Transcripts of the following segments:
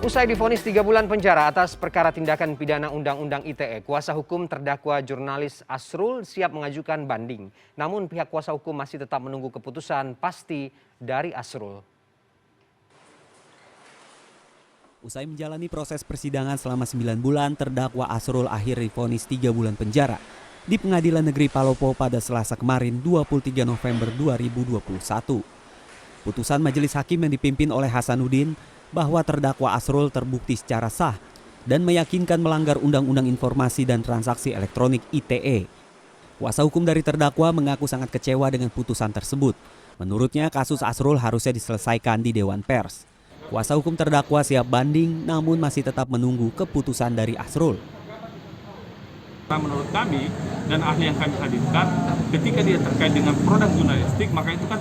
Usai divonis 3 bulan penjara atas perkara tindakan pidana Undang-Undang ITE, kuasa hukum terdakwa jurnalis Asrul siap mengajukan banding. Namun pihak kuasa hukum masih tetap menunggu keputusan pasti dari Asrul. Usai menjalani proses persidangan selama 9 bulan, terdakwa Asrul akhir divonis 3 bulan penjara di Pengadilan Negeri Palopo pada Selasa kemarin 23 November 2021. Putusan majelis hakim yang dipimpin oleh Hasanuddin bahwa terdakwa Asrul terbukti secara sah dan meyakinkan melanggar Undang-Undang Informasi dan Transaksi Elektronik ITE. Kuasa hukum dari terdakwa mengaku sangat kecewa dengan putusan tersebut. Menurutnya kasus Asrul harusnya diselesaikan di Dewan Pers. Kuasa hukum terdakwa siap banding namun masih tetap menunggu keputusan dari Asrul. Menurut kami dan ahli yang kami hadirkan, ketika dia terkait dengan produk jurnalistik, maka itu kan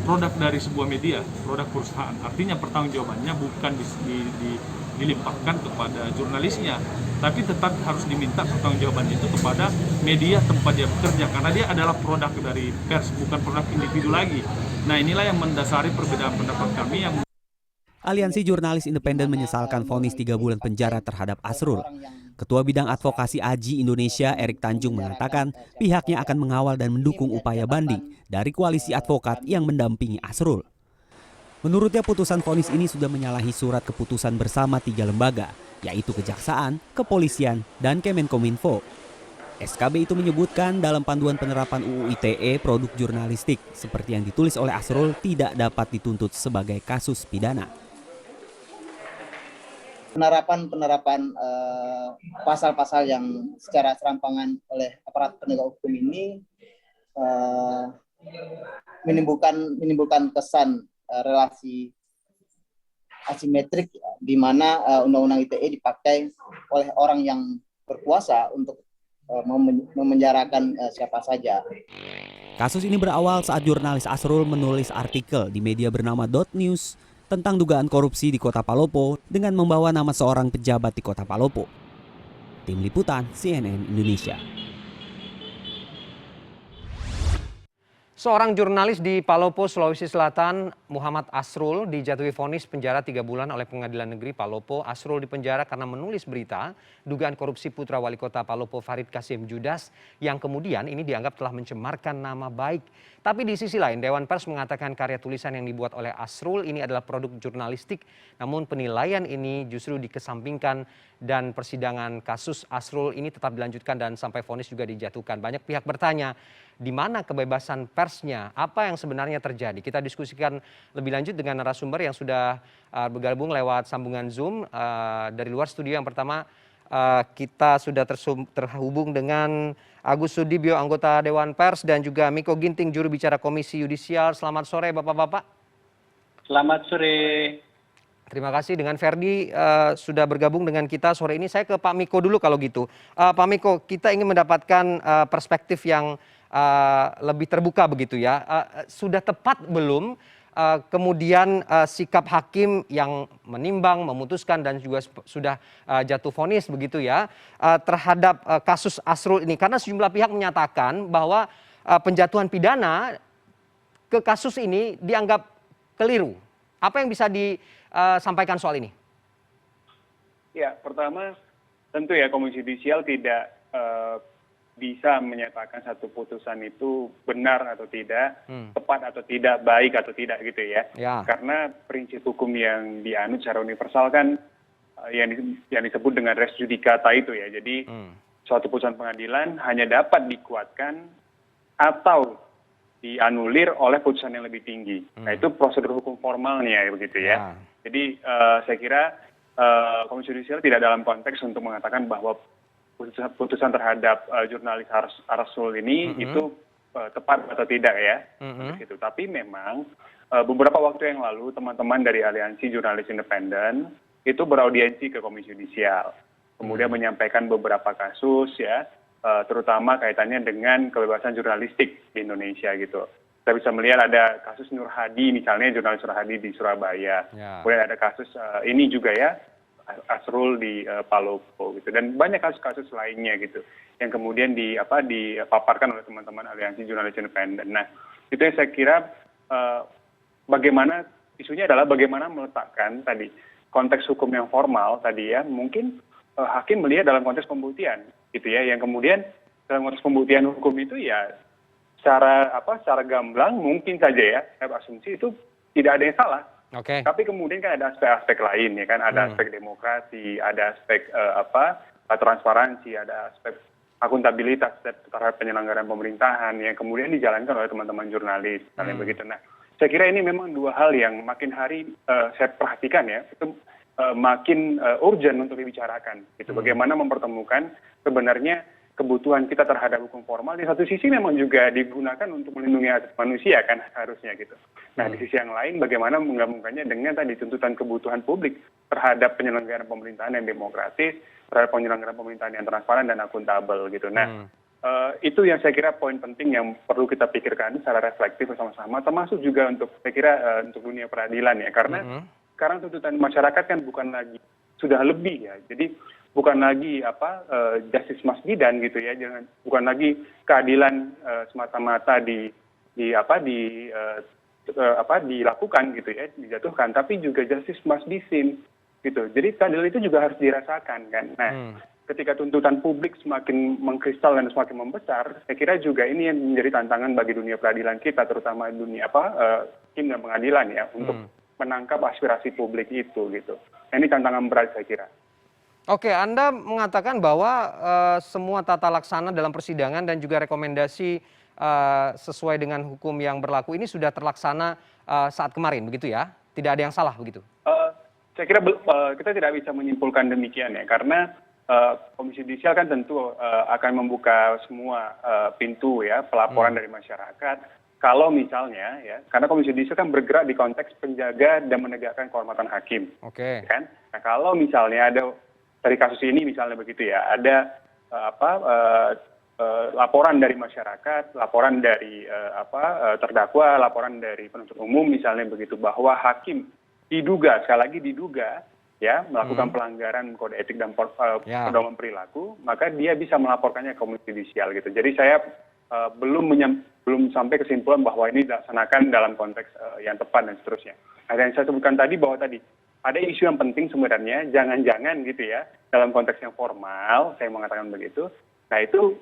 produk dari sebuah media, produk perusahaan. Artinya pertanggungjawabannya bukan dilimpahkan kepada jurnalisnya, tapi tetap harus diminta pertanggungjawaban itu kepada media tempat dia bekerja, karena dia adalah produk dari pers, bukan produk individu lagi. Nah, inilah yang mendasari perbedaan pendapat kami yang Aliansi Jurnalis Independen menyesalkan vonis 3 bulan penjara terhadap Asrul. Ketua Bidang Advokasi AJI Indonesia, Erik Tanjung, mengatakan pihaknya akan mengawal dan mendukung upaya banding dari koalisi advokat yang mendampingi Asrul. Menurutnya putusan vonis ini sudah menyalahi surat keputusan bersama 3 lembaga, yaitu Kejaksaan, Kepolisian, dan Kemenkominfo. SKB itu menyebutkan dalam panduan penerapan UU ITE produk jurnalistik seperti yang ditulis oleh Asrul tidak dapat dituntut sebagai kasus pidana. Penerapan pasal-pasal yang secara serampangan oleh aparat penegak hukum ini menimbulkan kesan relasi asimetrik di mana Undang-Undang ITE dipakai oleh orang yang berkuasa untuk memenjarakan siapa saja. Kasus ini berawal saat jurnalis Asrul menulis artikel di media bernama .news tentang dugaan korupsi di Kota Palopo dengan membawa nama seorang pejabat di Kota Palopo. Tim Liputan CNN Indonesia. Seorang jurnalis di Palopo, Sulawesi Selatan, Muhammad Asrul, dijatuhi vonis penjara 3 bulan oleh Pengadilan Negeri Palopo. Asrul dipenjara karena menulis berita dugaan korupsi putra wali kota Palopo Farid Kasim Judas yang kemudian ini dianggap telah mencemarkan nama baik. Tapi di sisi lain, Dewan Pers mengatakan karya tulisan yang dibuat oleh Asrul ini adalah produk jurnalistik. Namun penilaian ini justru dikesampingkan dan persidangan kasus Asrul ini tetap dilanjutkan dan sampai vonis juga dijatuhkan. Banyak pihak bertanya, di mana kebebasan persnya? Apa yang sebenarnya terjadi? Kita diskusikan lebih lanjut dengan narasumber yang sudah bergabung lewat sambungan Zoom dari luar studio. Yang pertama kita sudah terhubung dengan Agus Sudibyo, anggota Dewan Pers, dan juga Miko Ginting, juru bicara Komisi Yudisial. Selamat sore Bapak-Bapak. Selamat sore. Terima kasih. Dengan Ferdi sudah bergabung dengan kita sore ini. Saya ke Pak Miko dulu kalau gitu. Pak Miko, kita ingin mendapatkan perspektif yang lebih terbuka begitu ya. Sudah tepat belum kemudian sikap hakim yang menimbang, memutuskan dan juga sudah jatuh vonis begitu ya terhadap kasus Asrul ini? Karena sejumlah pihak menyatakan bahwa penjatuhan pidana ke kasus ini dianggap keliru. Apa yang bisa disampaikan soal ini? Ya, pertama tentu ya Komisi Yudisial tidak bisa menyatakan satu putusan itu benar atau tidak, tepat atau tidak, baik atau tidak gitu ya. Karena prinsip hukum yang dianut secara universal kan yang disebut dengan res judicata itu ya. Jadi suatu putusan pengadilan hanya dapat dikuatkan atau dianulir oleh putusan yang lebih tinggi. Nah itu prosedur hukum formalnya begitu ya. Jadi saya kira Komisi Yudisial tidak dalam konteks untuk mengatakan bahwa putusan terhadap jurnalis Asrul ini itu tepat atau tidak ya. Tapi memang beberapa waktu yang lalu teman-teman dari Aliansi Jurnalis Independen itu beraudiensi ke Komisi Yudisial. Kemudian menyampaikan beberapa kasus ya, terutama kaitannya dengan kebebasan jurnalistik di Indonesia gitu. Kita bisa melihat ada kasus Nur Hadi misalnya, jurnalis Nur Hadi di Surabaya. Kemudian ada kasus ini juga ya, Asrul di Palopo gitu, dan banyak kasus-kasus lainnya gitu yang kemudian dipaparkan oleh teman-teman Aliansi Jurnalis Independen. Nah itu yang saya kira bagaimana isunya adalah bagaimana meletakkan tadi konteks hukum yang formal tadi ya, mungkin hakim melihat dalam konteks pembuktian gitu ya, yang kemudian dalam konteks pembuktian hukum itu ya secara gamblang mungkin saja ya, saya asumsi itu tidak ada yang salah. Oke. Tapi kemudian kan ada aspek-aspek lain ya kan, ada aspek demokrasi, ada aspek transparansi, ada aspek akuntabilitas terhadap penyelenggaraan pemerintahan yang kemudian dijalankan oleh teman-teman jurnalis, misalnya begitu. Nah, saya kira ini memang dua hal yang makin hari saya perhatikan ya, itu makin urgent untuk dibicarakan. Gitu. Bagaimana mempertemukan sebenarnya kebutuhan kita terhadap hukum formal di satu sisi memang juga digunakan untuk melindungi hak manusia kan harusnya gitu. Nah di sisi yang lain bagaimana menggabungkannya dengan tadi tuntutan kebutuhan publik terhadap penyelenggaraan pemerintahan yang demokratis, terhadap penyelenggaraan pemerintahan yang transparan dan akuntabel gitu. Nah itu yang saya kira poin penting yang perlu kita pikirkan secara reflektif bersama-sama, termasuk juga untuk saya kira untuk dunia peradilan ya, karena sekarang tuntutan masyarakat kan bukan lagi sudah lebih ya, jadi bukan lagi justice must be done gitu ya, bukan lagi keadilan semata-mata dilakukan gitu ya, dijatuhkan, tapi juga justice must be seen gitu. Jadi keadilan itu juga harus dirasakan kan. Nah, ketika tuntutan publik semakin mengkristal dan semakin membesar, saya kira juga ini yang menjadi tantangan bagi dunia peradilan kita, terutama dunia hakim dan pengadilan ya, untuk menangkap aspirasi publik itu gitu. Nah, ini tantangan berat saya kira. Oke, Anda mengatakan bahwa semua tata laksana dalam persidangan dan juga rekomendasi sesuai dengan hukum yang berlaku ini sudah terlaksana saat kemarin, begitu ya? Tidak ada yang salah begitu? Saya kira kita tidak bisa menyimpulkan demikian ya, karena Komisi Judisial kan tentu akan membuka semua pintu ya pelaporan dari masyarakat. Kalau misalnya ya, karena Komisi Judisial kan bergerak di konteks penjaga dan menegakkan kehormatan hakim, kan? Nah kalau misalnya ada dari kasus ini misalnya begitu ya, ada laporan dari masyarakat, laporan dari terdakwa, laporan dari penuntut umum misalnya begitu, bahwa hakim diduga, sekali lagi diduga ya melakukan pelanggaran kode etik dan pedoman perilaku, maka dia bisa melaporkannya ke Komisi Judisial gitu. Jadi saya belum sampai kesimpulan bahwa ini dilaksanakan dalam konteks yang tepat dan seterusnya. Nah, yang saya sebutkan tadi bahwa tadi ada isu yang penting sebenarnya, jangan-jangan gitu ya, dalam konteks yang formal, saya mengatakan begitu, nah itu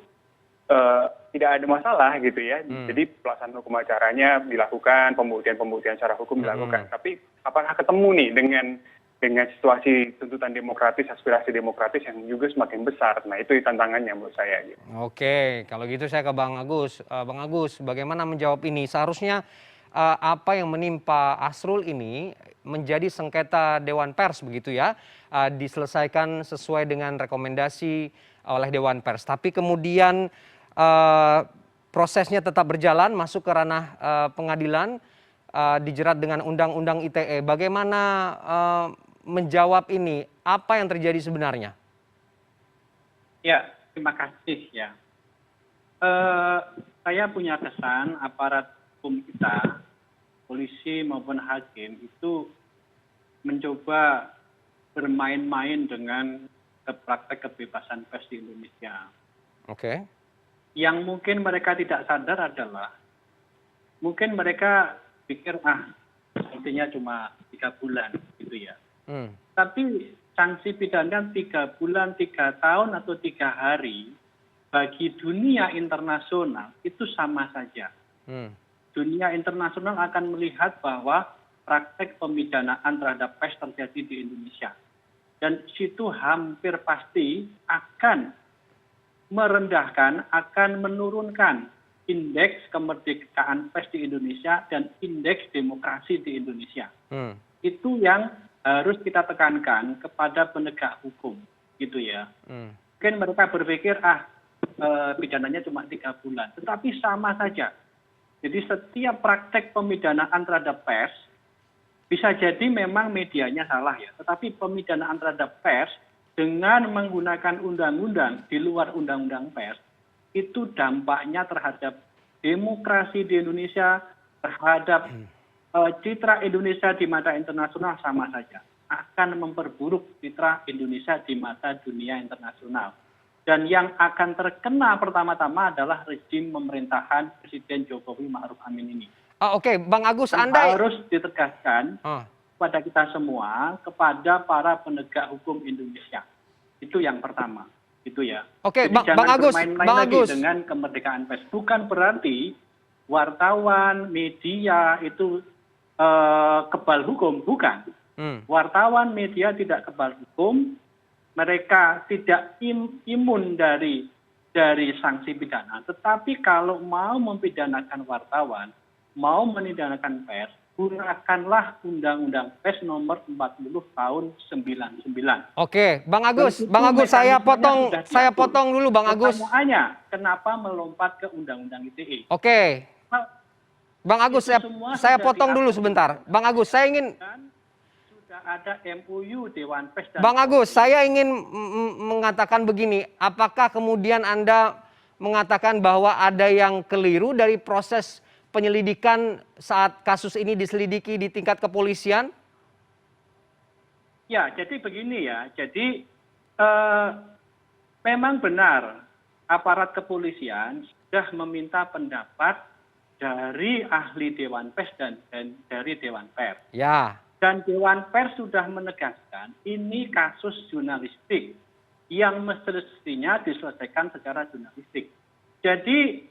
tidak ada masalah gitu ya. Jadi pelaksanaan hukum acaranya dilakukan, pembuktian secara hukum dilakukan. Tapi apakah ketemu nih dengan situasi tuntutan demokratis, aspirasi demokratis yang juga semakin besar? Nah itu tantangannya menurut saya. Gitu. Oke, kalau gitu saya ke Bang Agus. Bang Agus, bagaimana menjawab ini? Seharusnya apa yang menimpa Asrul ini menjadi sengketa Dewan Pers begitu ya, diselesaikan sesuai dengan rekomendasi oleh Dewan Pers. Tapi kemudian prosesnya tetap berjalan, masuk ke ranah pengadilan, dijerat dengan Undang-Undang ITE. Bagaimana menjawab ini? Apa yang terjadi sebenarnya? Ya, terima kasih ya. Saya punya kesan aparat hukum kita, polisi maupun hakim itu mencoba bermain-main dengan praktek kebebasan pers di Indonesia. Oke. Yang mungkin mereka tidak sadar adalah mungkin mereka pikir artinya cuma 3 bulan gitu ya. Tapi sanksi pidana 3 bulan, 3 tahun atau 3 hari bagi dunia internasional itu sama saja. Dunia internasional akan melihat bahwa praktek pemidanaan terhadap pers terjadi di Indonesia. Dan situ hampir pasti akan merendahkan, akan menurunkan indeks kemerdekaan pers di Indonesia dan indeks demokrasi di Indonesia. Itu yang harus kita tekankan kepada penegak hukum, gitu ya. Mungkin mereka berpikir, pidananya cuma 3 bulan. Tetapi sama saja. Jadi setiap praktek pemidanaan terhadap pers, bisa jadi memang medianya salah ya. Tetapi pemidanaan terhadap pers dengan menggunakan undang-undang di luar undang-undang pers, itu dampaknya terhadap demokrasi di Indonesia, terhadap citra Indonesia di mata internasional sama saja. Akan memperburuk citra Indonesia di mata dunia internasional. Dan yang akan terkena pertama-tama adalah rezim pemerintahan Presiden Jokowi Ma'ruf Amin ini. Oke, Bang Agus, Anda harus ditegaskan kepada kita semua, kepada para penegak hukum Indonesia. Itu yang pertama, itu ya. Oke, Jadi Bang Agus, bermain-main Bang lagi Agus. dengan kemerdekaan pers. Bukan berarti wartawan, media itu kebal hukum, bukan. Wartawan, media tidak kebal hukum, mereka tidak imun dari sanksi pidana. Tetapi kalau mau mempidanakan wartawan, mau menindanakan pers, gunakanlah Undang-Undang Pers nomor 40 tahun 99. Oke, Bang Agus, Dan itu Bang Agus, saya mekanismenya sudah potong dulu, Bang Agus. Pertanyaannya, kenapa melompat ke Undang-Undang ITE? Oke, Nah, Bang Agus, itu semua saya sudah potong dulu diatur. sebentar. Bang Agus, saya ingin Dan sudah ada MOU Dewan Pers dan Bang Agus, saya ingin mengatakan begini, apakah kemudian Anda mengatakan bahwa ada yang keliru dari proses penyelidikan saat kasus ini diselidiki di tingkat kepolisian? Ya, jadi begini ya. Jadi memang benar aparat kepolisian sudah meminta pendapat dari ahli Dewan Pers dan dari Dewan Pers. Ya. Dan Dewan Pers sudah menegaskan ini kasus jurnalistik yang mestinya diselesaikan secara jurnalistik. Jadi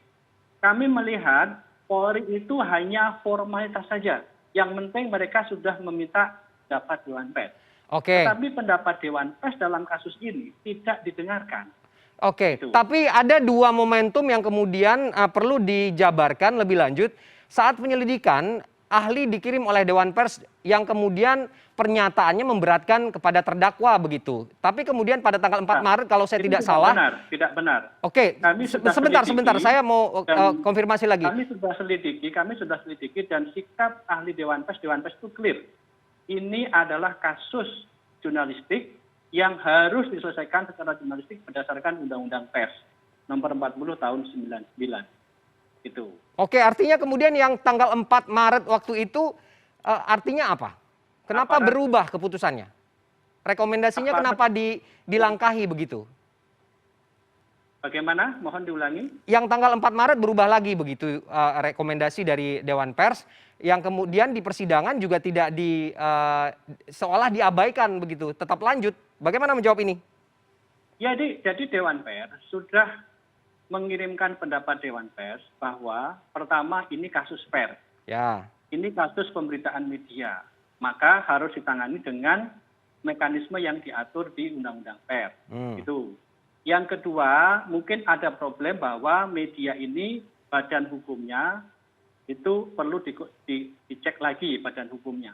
kami melihat Polri itu hanya formalitas saja. Yang penting mereka sudah meminta pendapat Dewan Pers. Oke. Tetapi pendapat Dewan Pers dalam kasus ini tidak didengarkan. Oke, Itu. tapi ada dua momentum yang kemudian perlu dijabarkan lebih lanjut. Saat penyelidikan, ahli dikirim oleh Dewan Pers yang kemudian pernyataannya memberatkan kepada terdakwa begitu. Tapi kemudian pada tanggal 4 Maret kalau saya Itu tidak salah. tidak benar. Oke, Kami sudah sebentar, selidiki saya mau dan konfirmasi lagi. Kami sudah selidiki dan sikap ahli Dewan Pers itu clear. Ini adalah kasus jurnalistik yang harus diselesaikan secara jurnalistik berdasarkan Undang-Undang Pers nomor 40 tahun 99. Itu. Oke, artinya kemudian yang tanggal 4 Maret waktu itu artinya apa? Kenapa berubah keputusannya? Rekomendasinya kenapa dilangkahi begitu? Bagaimana? Mohon diulangi. Yang tanggal 4 Maret berubah lagi begitu rekomendasi dari Dewan Pers yang kemudian di persidangan juga tidak seolah diabaikan begitu, tetap lanjut. Bagaimana menjawab ini? Jadi Dewan Pers sudah mengirimkan pendapat Dewan Pers bahwa pertama ini kasus pers. Ya. Ini kasus pemberitaan media. Maka harus ditangani dengan mekanisme yang diatur di Undang-Undang Pers. Itu. Yang kedua, mungkin ada problem bahwa media ini badan hukumnya itu perlu dicek lagi badan hukumnya.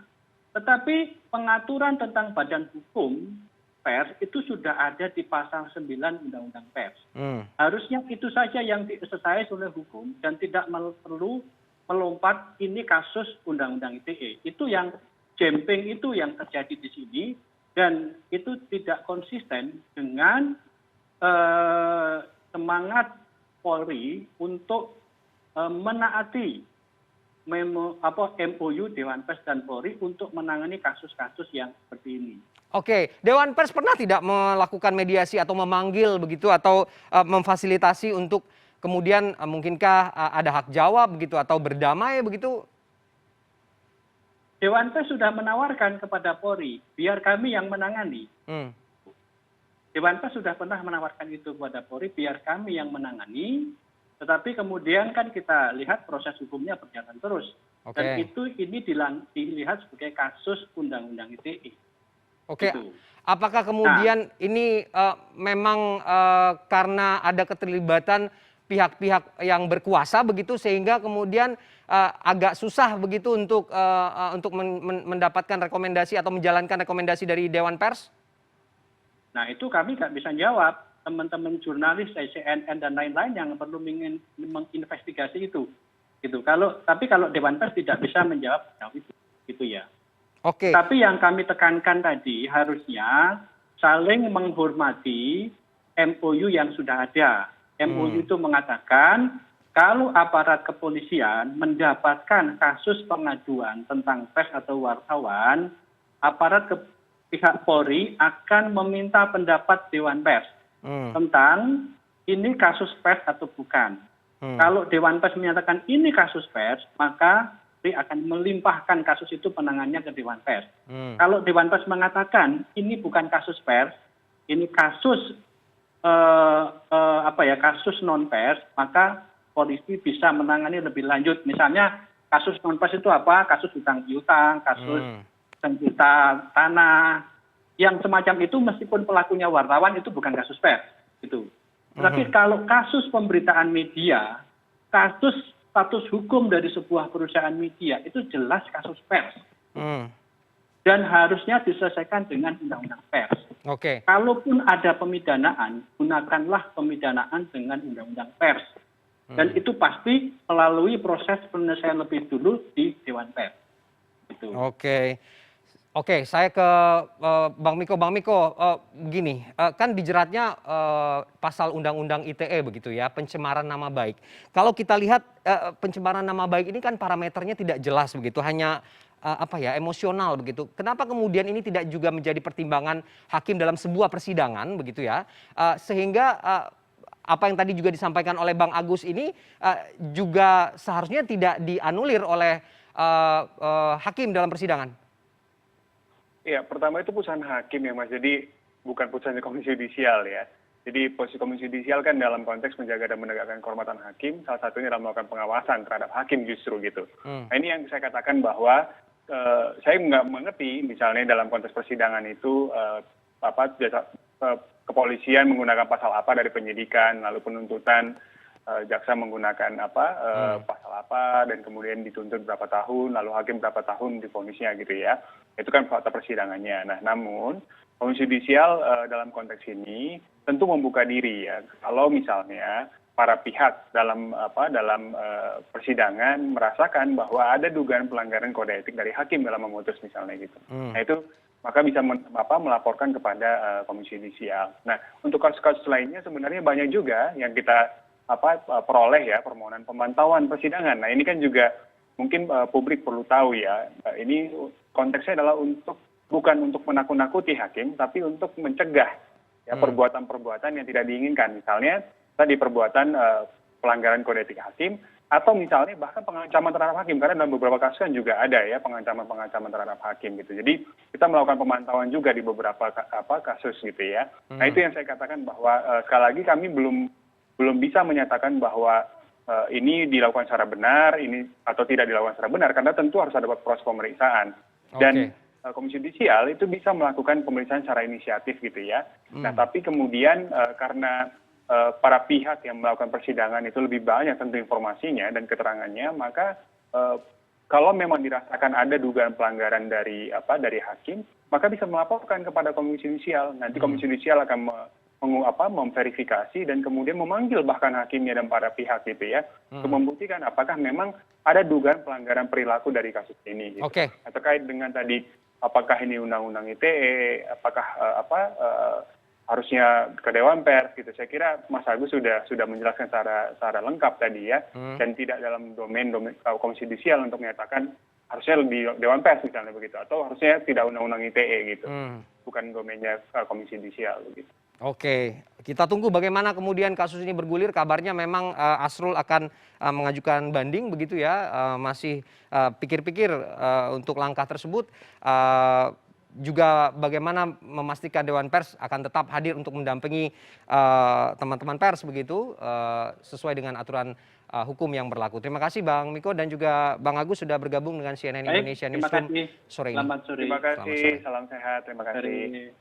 Tetapi pengaturan tentang badan hukum pers itu sudah ada di pasal 9 Undang-Undang Pers. Harusnya itu saja yang diselesaikan oleh hukum dan tidak perlu melompat ini kasus Undang-Undang ITE. Itu yang jemping itu yang terjadi di sini dan itu tidak konsisten dengan semangat Polri untuk menaati MOU Dewan Pers dan Polri untuk menangani kasus-kasus yang seperti ini. Oke, Dewan Pers pernah tidak melakukan mediasi atau memanggil begitu atau memfasilitasi untuk kemudian mungkinkah ada hak jawab begitu atau berdamai begitu? Dewan Pers sudah menawarkan kepada Polri, biar kami yang menangani. Dewan Pers sudah pernah menawarkan itu kepada Polri, biar kami yang menangani. Tetapi kemudian kan kita lihat proses hukumnya berjalan terus. Oke. Dan ini dilihat sebagai kasus Undang-Undang ITE. Oke, Gitu. apakah kemudian ini memang karena ada keterlibatan pihak-pihak yang berkuasa begitu sehingga kemudian agak susah begitu untuk mendapatkan rekomendasi atau menjalankan rekomendasi dari Dewan Pers? Nah itu kami nggak bisa jawab. Teman-teman jurnalis, CNN dan lain-lain yang perlu menginvestigasi itu. Gitu. Tapi kalau Dewan Pers tidak bisa menjawab itu, gitu ya. Oke. Tapi yang kami tekankan tadi harusnya saling menghormati MOU yang sudah ada. MOU itu mengatakan kalau aparat kepolisian mendapatkan kasus pengaduan tentang pers atau wartawan, aparat pihak Polri akan meminta pendapat Dewan Pers tentang ini kasus pers atau bukan. Kalau Dewan Pers menyatakan ini kasus pers, maka akan melimpahkan kasus itu penanganannya ke Dewan Pers. Kalau Dewan Pers mengatakan ini bukan kasus pers, ini kasus kasus non pers, maka polisi bisa menangani lebih lanjut. Misalnya kasus non pers itu apa? Kasus hutang piutang, kasus sengketa tanah, yang semacam itu meskipun pelakunya wartawan itu bukan kasus pers, gitu. Tapi kalau kasus pemberitaan media, kasus status hukum dari sebuah perusahaan media itu jelas kasus pers. Dan harusnya diselesaikan dengan undang-undang pers. Oke. Kalaupun ada pemidanaan, gunakanlah pemidanaan dengan undang-undang pers. Dan itu pasti melalui proses penyelesaian lebih dulu di Dewan Pers. Gitu. Oke, saya ke Bang Miko. Bang Miko, begini, kan dijeratnya pasal Undang-Undang ITE begitu ya, pencemaran nama baik. Kalau kita lihat pencemaran nama baik ini kan parameternya tidak jelas begitu, hanya emosional begitu. Kenapa kemudian ini tidak juga menjadi pertimbangan hakim dalam sebuah persidangan begitu ya, sehingga apa yang tadi juga disampaikan oleh Bang Agus ini juga seharusnya tidak dianulir oleh hakim dalam persidangan? Ya, pertama itu putusan hakim ya Mas, jadi bukan putusan Komisi Yudisial ya. Jadi posisi Komisi Yudisial kan dalam konteks menjaga dan menegakkan kehormatan hakim, salah satunya dalam melakukan pengawasan terhadap hakim justru gitu. Nah ini yang saya katakan bahwa saya nggak mengerti misalnya dalam konteks persidangan itu kepolisian menggunakan pasal apa dari penyidikan, lalu penuntutan jaksa menggunakan pasal apa dan kemudian dituntut berapa tahun, lalu hakim berapa tahun divonisnya gitu ya. Itu kan fakta persidangannya. Nah, namun Komisi Yudisial dalam konteks ini tentu membuka diri ya. Kalau misalnya para pihak dalam persidangan merasakan bahwa ada dugaan pelanggaran kode etik dari hakim dalam memutus misalnya gitu. Nah, itu maka bisa melaporkan kepada Komisi Yudisial. Nah, untuk kasus-kasus lainnya sebenarnya banyak juga yang kita peroleh ya, permohonan pemantauan persidangan. Nah, ini kan juga mungkin publik perlu tahu ya, ini konteksnya adalah bukan untuk menakut-nakuti hakim, tapi untuk mencegah ya perbuatan-perbuatan yang tidak diinginkan. Misalnya tadi perbuatan pelanggaran kode etik hakim, atau misalnya bahkan pengancaman terhadap hakim, karena dalam beberapa kasus kan juga ada ya pengancaman terhadap hakim gitu. Jadi kita melakukan pemantauan juga di beberapa kasus gitu ya. Nah, itu yang saya katakan bahwa sekali lagi kami belum bisa menyatakan bahwa ini dilakukan secara benar, ini atau tidak dilakukan secara benar, karena tentu harus ada proses pemeriksaan. Dan Komisi Yudisial itu bisa melakukan pemeriksaan secara inisiatif gitu ya. Nah, tapi kemudian karena para pihak yang melakukan persidangan itu lebih banyak tentu informasinya dan keterangannya, maka kalau memang dirasakan ada dugaan pelanggaran dari hakim, maka bisa melaporkan kepada Komisi Yudisial. Nanti Komisi Yudisial akan memverifikasi dan kemudian memanggil bahkan hakimnya dan para pihak gitu ya, untuk membuktikan apakah memang ada dugaan pelanggaran perilaku dari kasus ini. Gitu. Terkait dengan tadi apakah ini undang-undang ITE, apakah harusnya ke Dewan Pers gitu. Saya kira Mas Agus sudah menjelaskan secara lengkap tadi ya, dan tidak dalam domain Komisi Yudisial untuk menyatakan harusnya di Dewan Pers misalnya begitu, atau harusnya tidak undang-undang ITE gitu, bukan domainnya Komisi Yudisial begitu. Oke, kita tunggu bagaimana kemudian kasus ini bergulir. Kabarnya memang Asrul akan mengajukan banding begitu ya, masih pikir-pikir untuk langkah tersebut. Juga bagaimana memastikan Dewan Pers akan tetap hadir untuk mendampingi teman-teman pers begitu, sesuai dengan aturan hukum yang berlaku. Terima kasih Bang Miko dan juga Bang Agus sudah bergabung dengan CNN Indonesia Newsroom sore ini. Selamat sore. Terima kasih, salam sehat, terima kasih.